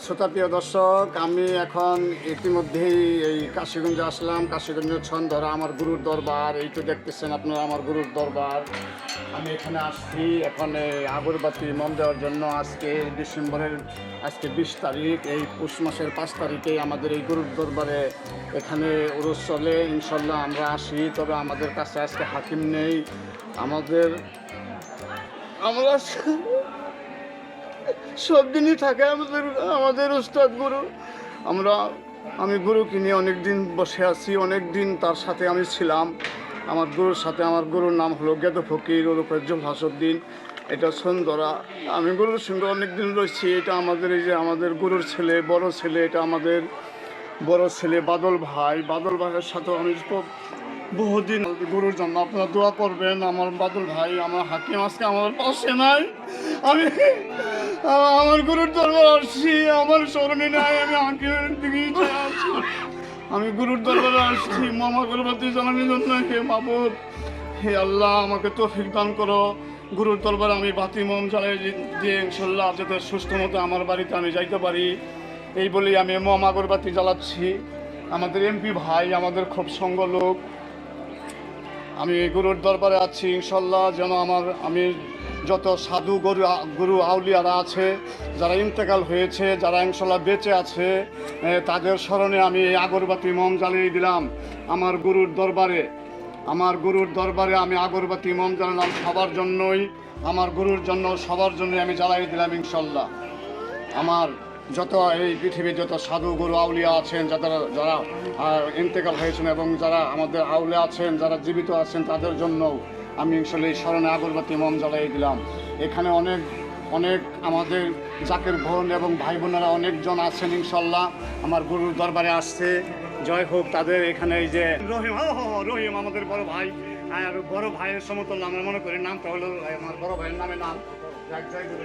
শ্রোতাপ্রিয় দর্শক, আমি এখন ইতিমধ্যেই এই কাশীগঞ্জে আসলাম। কাশীগঞ্জের ছন্দরা আমার গুরুর দরবার। এই তো দেখতেছেন আপনারা আমার গুরুর দরবার। আমি এখানে আসছি এখন আগরবাতি মন দেওয়ার জন্য। আজকে 20 তারিখ, এই পৌষ মাসের 5 তারিখে আমাদের এই গুরুর দরবারে এখানে উরুস চলে। ইনশাল্লাহ আমরা আসি, তবে আমাদের কাছে আজকে হাকিম নেই। আমরা সব দিনই থাকে আমাদের উস্তাদ গুরু। আমি গুরুকে নিয়ে অনেক দিন বসে আছি, অনেক দিন তার সাথে আমি ছিলাম। আমার গুরুর নাম হলো গেদো ফকির ওরফে জুলহাসউদ্দিন। এটা ছন্দরা। আমি গুরুর সঙ্গে অনেক দিন রয়েছি। এটা আমাদের এই যে আমাদের গুরুর ছেলে, বড় ছেলে, এটা আমাদের বড় ছেলে বাদল ভাইয়ের সাথেও আমি খুব বহুদিন। গুরুর জন্য আপনারা দোয়া করবেন। আমার বাদল ভাই, আমার হাকিম আজকে আমার পাশে নাই। আমি আমার গুরুর দরবার আসছি, আমার স্মরণে নাই। আমি হাকিমের দিকে আসছি। আমি গুরুর দরবারে আসছি মামা গরবাতি জানানোর জন্য। হে মাবুদ, হে আল্লাহ, আমাকে তৌফিক দান করো। গুরুর দরবারে আমি বাতি মোম জ্বালাই দিয়ে ইনশাল্লাহ যাতে সুস্থ মতো আমার বাড়িতে আমি যাইতে পারি, এই বলেই আমি মোম আগরবাতি জ্বালাচ্ছি। আমাদের এমপি ভাই আমাদের খুব সঙ্গ লোক। আমি গুরুর দরবারে আছি ইনশাল্লাহ, যেন আমি যত সাধু গুরু আউলিয়ারা আছে, যারা ইন্তেকাল হয়েছে, যারা ইনশাল্লাহ বেঁচে আছে, তাদের স্মরণে আমি এই আগরবাতি মোম জ্বালিয়ে দিলাম। আমার গুরুর দরবারে আমি আগরবাতি মোম জ্বালালাম সবার জন্যই। আমার গুরুর জন্য, সবার জন্য আমি জ্বালাই দিলাম ইনশাল্লাহ। আমার যত এই পৃথিবীর যত সাধু গুরু আউলিয়া আছেন, যারা ইন্তেকাল হয়েছেন, এবং যারা আমাদের আউলিয়া আছেন, যারা জীবিত আছেন, তাদের জন্য আমি ইনশাল্লাহ এই স্মরণে আগরবাতি মোম জ্বালাই দিলাম। এখানে অনেক আমাদের জাকের বোন এবং ভাই বোনেরা অনেকজন আছেন ইনশাল্লাহ আমার গুরুর দরবারে আসছে। জয় হোক তাদের। এখানে এই যে রহিম আমাদের বড় ভাই, আর বড় ভাইয়ের সমতুল্য আমরা মনে করি। নামটা হলো আমার বড় ভাইয়ের নামে নাম। জয় গুরু।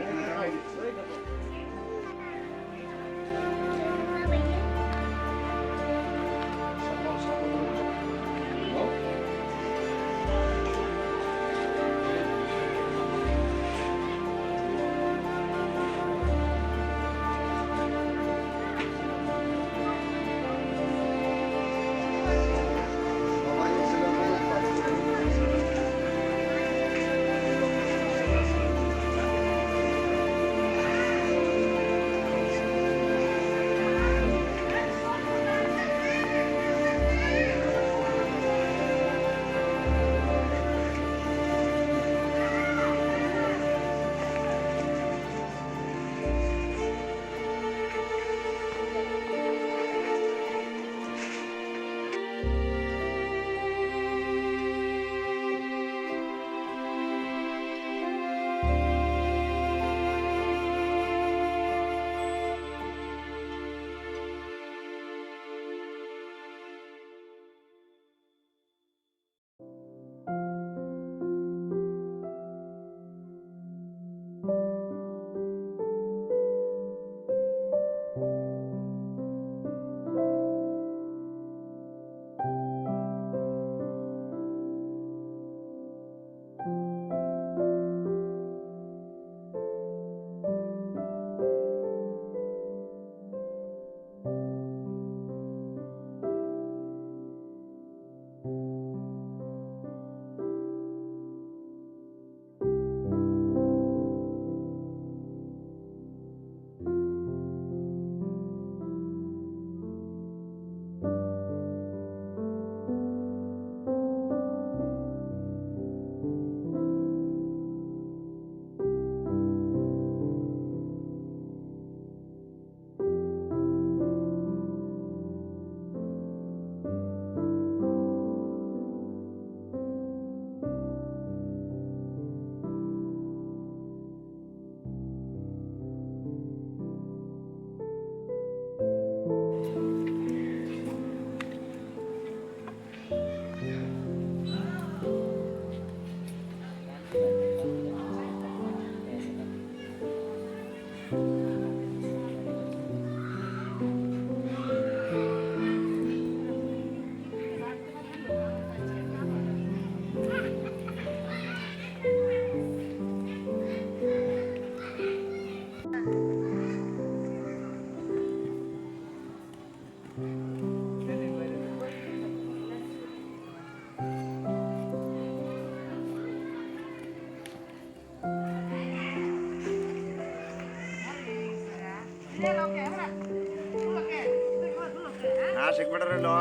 হ্যাঁ শেখ বেটার হলো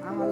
আমার